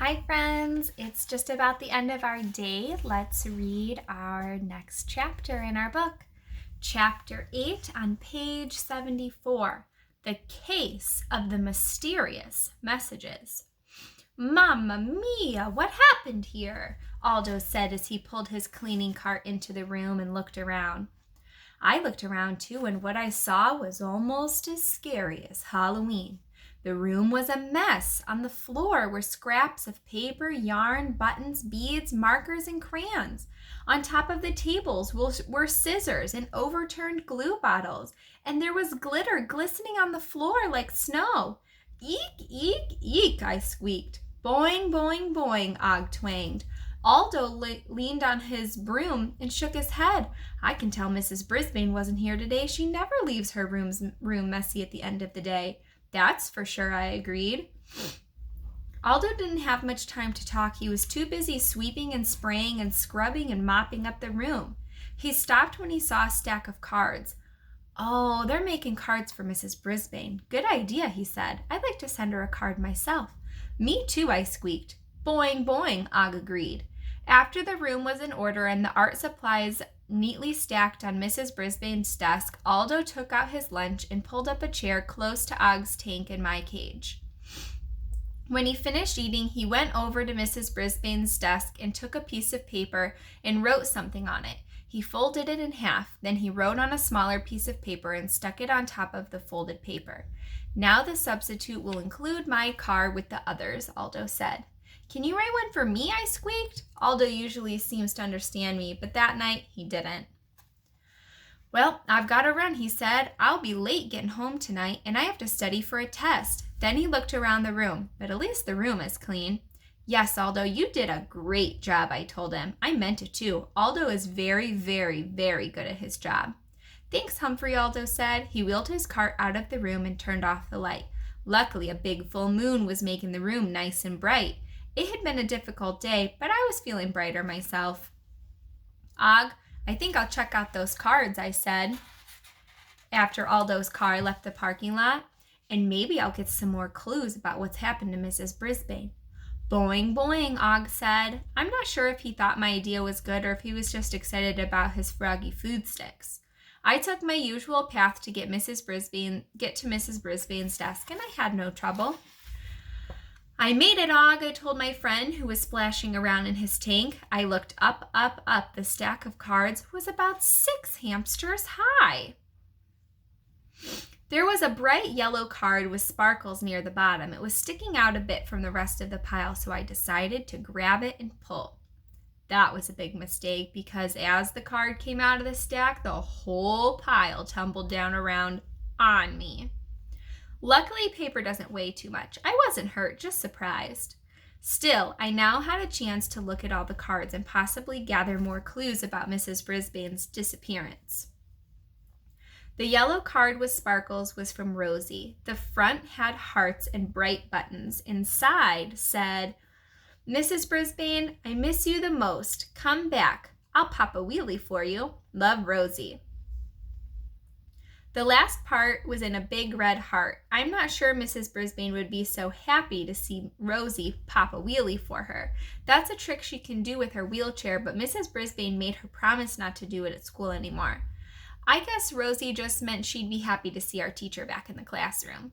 Hi friends, it's just about the end of our day. Let's read our next chapter in our book. Chapter 8 on page 74, The Case of the Mysterious Messages. Mamma mia, what happened here? Aldo said as he pulled his cleaning cart into the room and looked around. I looked around too, and what I saw was almost as scary as Halloween. The room was a mess. On the floor were scraps of paper, yarn, buttons, beads, markers, and crayons. On top of the tables were scissors and overturned glue bottles, and there was glitter glistening on the floor like snow. Eek, eek, eek, I squeaked. Boing, boing, boing, Og twanged. Aldo leaned on his broom and shook his head. I can tell Mrs. Brisbane wasn't here today. She never leaves her room messy at the end of the day. That's for sure, I agreed. Aldo didn't have much time to talk. He was too busy sweeping and spraying and scrubbing and mopping up the room. He stopped when he saw a stack of cards. Oh, they're making cards for Mrs. Brisbane. Good idea, he said. I'd like to send her a card myself. Me too, I squeaked. Boing, boing, Og agreed. After the room was in order and the art supplies neatly stacked on Mrs. Brisbane's desk, Aldo took out his lunch and pulled up a chair close to Og's tank and my cage. When he finished eating, he went over to Mrs. Brisbane's desk and took a piece of paper and wrote something on it. He folded it in half, then he wrote on a smaller piece of paper and stuck it on top of the folded paper. Now the substitute will include my card with the others, Aldo said. Can you write one for me? I squeaked. Aldo usually seems to understand me, but that night he didn't. Well, I've got to run, he said. I'll be late getting home tonight, and I have to study for a test. Then he looked around the room, but at least the room is clean. Yes, Aldo, you did a great job, I told him. I meant it too. Aldo is very, very, very good at his job. Thanks, Humphrey, Aldo said. He wheeled his cart out of the room and turned off the light. Luckily, a big full moon was making the room nice and bright. It had been a difficult day, but I was feeling brighter myself. Og, I think I'll check out those cards, I said, after Aldo's car left the parking lot, and maybe I'll get some more clues about what's happened to Mrs. Brisbane. Boing, boing, Og said. I'm not sure if he thought my idea was good or if he was just excited about his froggy food sticks. I took my usual path to get to Mrs. Brisbane's desk, and I had no trouble. I made it, Og, I told my friend who was splashing around in his tank. I looked up, up, up. The stack of cards was about 6 hamsters high. There was a bright yellow card with sparkles near the bottom. It was sticking out a bit from the rest of the pile, so I decided to grab it and pull. That was a big mistake because as the card came out of the stack, the whole pile tumbled down around on me. Luckily, paper doesn't weigh too much. I wasn't hurt, just surprised. Still, I now had a chance to look at all the cards and possibly gather more clues about Mrs. Brisbane's disappearance. The yellow card with sparkles was from Rosie. The front had hearts and bright buttons. Inside said, Mrs. Brisbane, I miss you the most. Come back. I'll pop a wheelie for you. Love, Rosie. The last part was in a big red heart. I'm not sure Mrs. Brisbane would be so happy to see Rosie pop a wheelie for her. That's a trick she can do with her wheelchair, but Mrs. Brisbane made her promise not to do it at school anymore. I guess Rosie just meant she'd be happy to see our teacher back in the classroom.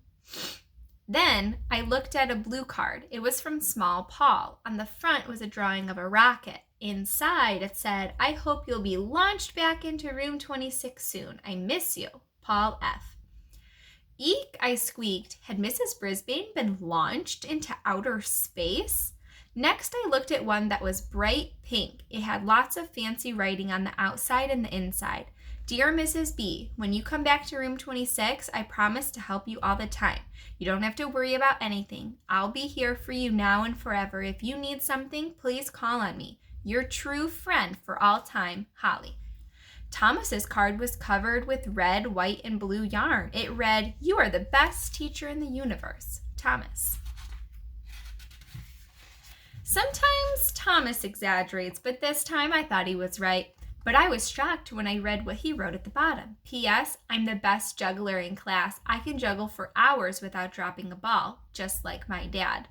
Then I looked at a blue card. It was from Small Paul. On the front was a drawing of a rocket. Inside it said, I hope you'll be launched back into room 26 soon. I miss you. Paul F. Eek, I squeaked. Had Mrs. Brisbane been launched into outer space? Next, I looked at one that was bright pink. It had lots of fancy writing on the outside and the inside. Dear Mrs. B, when you come back to room 26, I promise to help you all the time. You don't have to worry about anything. I'll be here for you now and forever. If you need something, please call on me. Your true friend for all time, Holly. Thomas's card was covered with red, white, and blue yarn. It read, You are the best teacher in the universe, Thomas. Sometimes Thomas exaggerates, but this time I thought he was right. But I was shocked when I read what he wrote at the bottom. P.S. I'm the best juggler in class. I can juggle for hours without dropping a ball, just like my dad.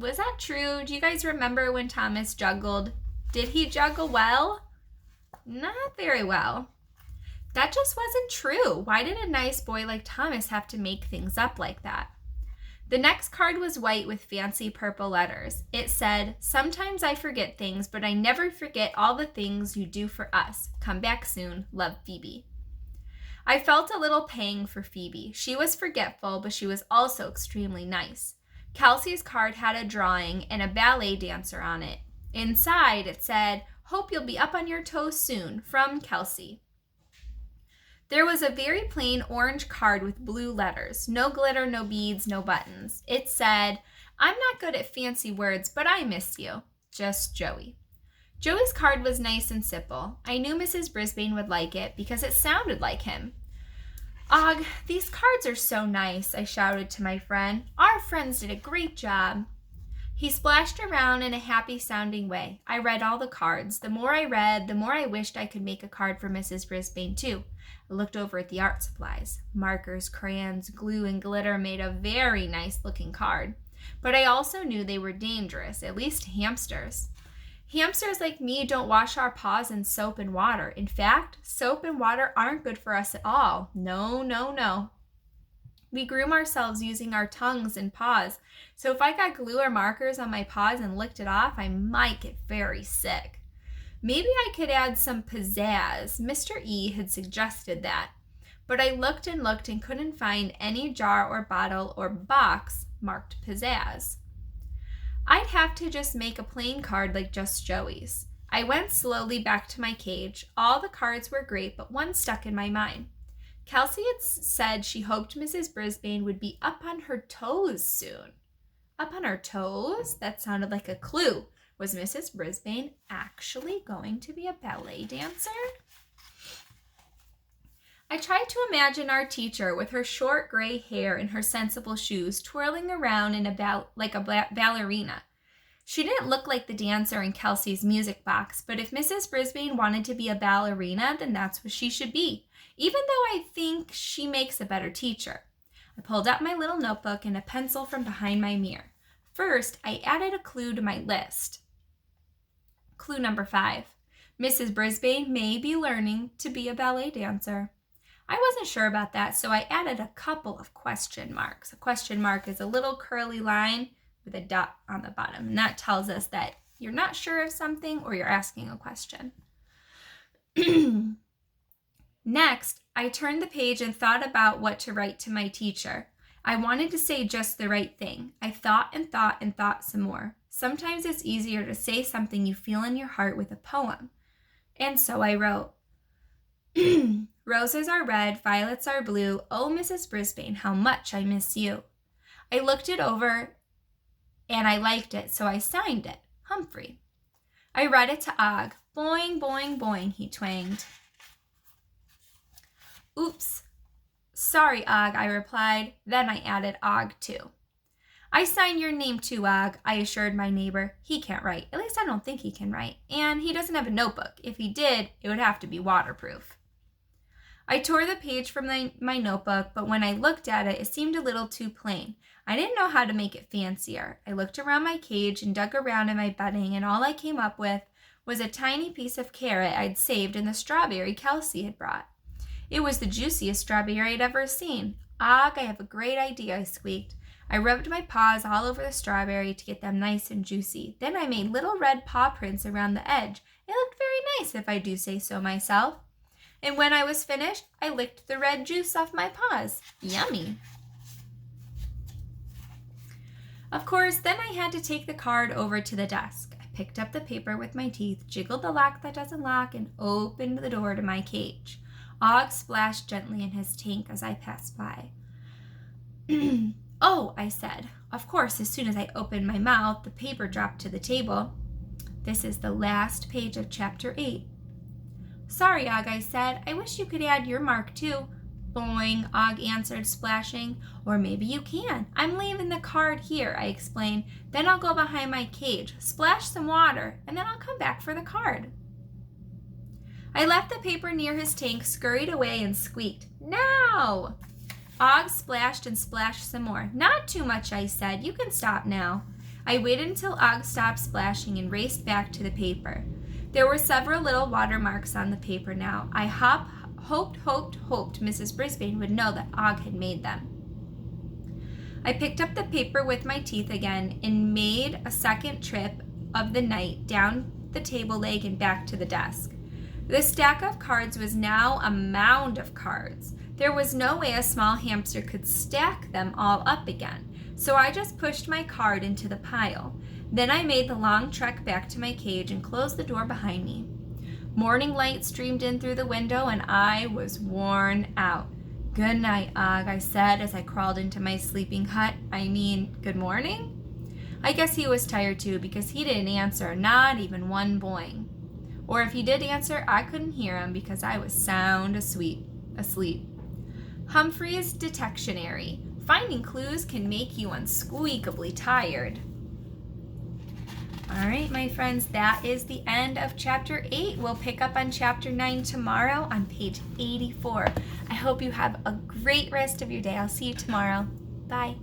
Was that true? Do you guys remember when Thomas juggled? Did he juggle well? Not very well. That just wasn't true. Why did a nice boy like Thomas have to make things up like that? The next card was white with fancy purple letters. It said, "Sometimes I forget things, but I never forget all the things you do for us. Come back soon. Love, Phoebe." I felt a little pang for Phoebe. She was forgetful, but she was also extremely nice. Kelsey's card had a drawing and a ballet dancer on it. Inside, it said, "Hope you'll be up on your toes soon, from Kelsey." There was a very plain orange card with blue letters. No glitter, no beads, no buttons. It said, "I'm not good at fancy words, but I miss you. Just Joey." Joey's card was nice and simple. I knew Mrs. Brisbane would like it because it sounded like him. "Og, these cards are so nice," I shouted to my friend. "Our friends did a great job." He splashed around in a happy-sounding way. I read all the cards. The more I read, the more I wished I could make a card for Mrs. Brisbane, too. I looked over at the art supplies. Markers, crayons, glue, and glitter made a very nice-looking card. But I also knew they were dangerous, at least hamsters. Hamsters like me don't wash our paws in soap and water. In fact, soap and water aren't good for us at all. No, no, no. We groom ourselves using our tongues and paws, so if I got glue or markers on my paws and licked it off, I might get very sick. Maybe I could add some pizzazz. Mr. E had suggested that, but I looked and couldn't find any jar or bottle or box marked pizzazz. I'd have to just make a plain card like Just Joey's. I went slowly back to my cage. All the cards were great, but one stuck in my mind. Kelsey had said she hoped Mrs. Brisbane would be up on her toes soon. Up on her toes? That sounded like a clue. Was Mrs. Brisbane actually going to be a ballet dancer? I tried to imagine our teacher with her short gray hair and her sensible shoes twirling around in like a ballerina. She didn't look like the dancer in Kelsey's music box, but if Mrs. Brisbane wanted to be a ballerina, then that's what she should be, even though I think she makes a better teacher. I pulled out my little notebook and a pencil from behind my mirror. First, I added a clue to my list. Clue number 5. Mrs. Brisbane may be learning to be a ballet dancer. I wasn't sure about that, so I added a couple of question marks. A question mark is a little curly line with a dot on the bottom, and that tells us that you're not sure of something or you're asking a question. Next, I turned the page and thought about what to write to my teacher. I wanted to say just the right thing. I thought some more. Sometimes it's easier to say something you feel in your heart with a poem. And so I wrote, "Roses are red, violets are blue. Oh, Mrs. Brisbane, how much I miss you." I looked it over and I liked it, so I signed it, Humphrey. I read it to Og. "Boing, boing, boing," he twanged. "Oops. Sorry, Og," I replied. Then I added Og, too. "I signed your name too, Og," I assured my neighbor. "He can't write. At least I don't think he can write. And he doesn't have a notebook. If he did, it would have to be waterproof." I tore the page from my notebook, but when I looked at it, it seemed a little too plain. I didn't know how to make it fancier. I looked around my cage and dug around in my bedding, and all I came up with was a tiny piece of carrot I'd saved in the strawberry Kelsey had brought. It was the juiciest strawberry I'd ever seen. "Og, I have a great idea," I squeaked. I rubbed my paws all over the strawberry to get them nice and juicy. Then I made little red paw prints around the edge. It looked very nice, if I do say so myself. And when I was finished, I licked the red juice off my paws. Yummy. Of course, then I had to take the card over to the desk. I picked up the paper with my teeth, jiggled the lock that doesn't lock, and opened the door to my cage. Og splashed gently in his tank as I passed by. "Oh," I said. Of course, as soon as I opened my mouth, the paper dropped to the table. "This is the last page of Chapter 8. "Sorry, Og," I said. "I wish you could add your mark, too." "Boing," Og answered, splashing. "Or maybe you can. I'm leaving the card here," I explained. "Then I'll go behind my cage, splash some water, and then I'll come back for the card." I left the paper near his tank, scurried away, and squeaked, "Now!" Og splashed and splashed some more. "Not too much," I said. "You can stop now." I waited until Og stopped splashing and raced back to the paper. There were several little watermarks on the paper now. I hoped Mrs. Brisbane would know that Og had made them. I picked up the paper with my teeth again and made a second trip of the night down the table leg and back to the desk. The stack of cards was now a mound of cards. There was no way a small hamster could stack them all up again, so I just pushed my card into the pile. Then I made the long trek back to my cage and closed the door behind me. Morning light streamed in through the window and I was worn out. "Good night, Og," I said as I crawled into my sleeping hut. Good morning? I guess he was tired too because he didn't answer, not even one boing. Or if he did answer, I couldn't hear him because I was sound asleep. Humphrey's Detectionary. Finding clues can make you unsqueakably tired. All right, my friends, that is the end of Chapter 8. We'll pick up on Chapter 9 tomorrow on page 84. I hope you have a great rest of your day. I'll see you tomorrow. Bye.